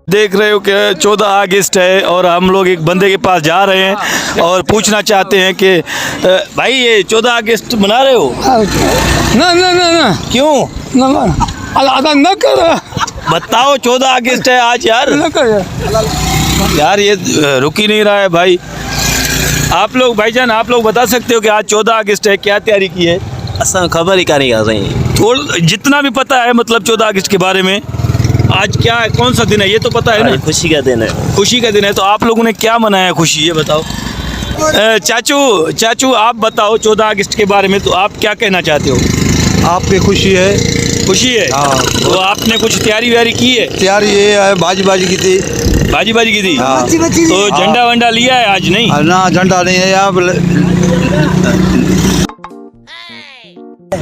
देख रहे हो कि 14 अगस्त है और हम लोग एक बंदे के पास जा रहे हैं और पूछना चाहते हैं कि भाई ये 14 अगस्त मना रहे हो? ना ना ना ना क्यों? ना ना अदा न कर बताओ, 14 अगस्त है आज यार। न कर यार ये रुक ही नहीं रहा है भाई। आप लोग भाईजान, आप लोग बता सकते हो कि आज 14 अगस्त है, क्या तैयारी की है? असां खबर ही कान्हे असांजी। थोड़ा जितना भी पता है मतलब 14 अगस्त के बारे में, आज क्या है, कौन सा दिन है ये तो पता है ना? खुशी का दिन है। खुशी का दिन है। तो आप लोगों ने क्या मनाया खुशी, ये बताओ। चाचू आप बताओ 14 अगस्त के बारे में, तो आप क्या कहना चाहते हो? आपकी खुशी है? खुशी है। हाँ। तो आपने कुछ तैयारी व्यारी की है? तैयारी ये है, बाजी की थी। बाजी की थी। हाँ। तो झंडा वंडा लिया है आज? नहीं ना, झंडा नहीं है यहाँ।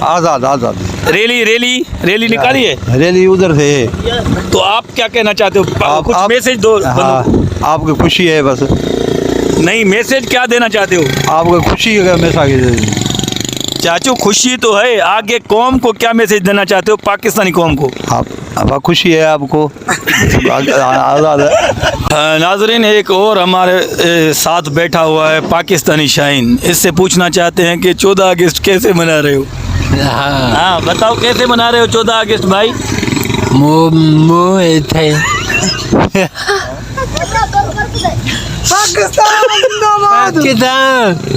आजाद रैली निकाली है। रैली उधर से। तो आप क्या कहना चाहते हो? कुछ आप मैसेज दो। हाँ, आपकी खुशी है बस। नहीं, मैसेज क्या देना चाहते हो? आपकी खुशी है हमेशा की। चाचू खुशी तो है, आगे कौम को क्या मैसेज देना चाहते हो, पाकिस्तानी कौम को? आप खुशी है आपको। आजाद है। नाजरीन, एक और हमारे साथ बैठा हुआ है पाकिस्तानी शाहीन। इससे पूछना चाहते हैं कि 14 अगस्त कैसे मना रहे हो? हाँ बताओ, कैसे मना रहे हो 14 अगस्त भाई?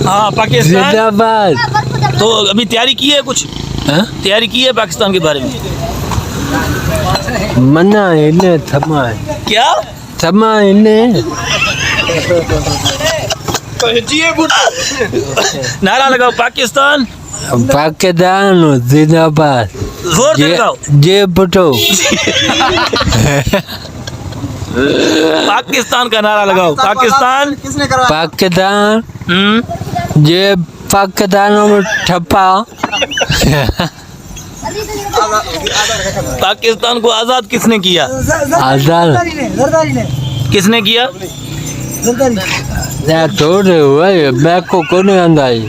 हाँ पाकिस्तान। तो अभी तैयारी की है कुछ? तैयारी की है पाकिस्तान के बारे में? मना इन्हें थमा क्या थमा इन्हें नारा लगाओ, पाकिस्तान पाकिस्तान जिंदाबाद। जोर से लगाओ। जे पुटो पाकिस्तान का नारा लगाओ। पाकिस्तान पाकिस्तान जे पाकिस्तान में ठप्पा पाकिस्तान को आजाद किसने किया? आजाद किसने किया? थोड़े हुए मैं को कोने अंदाई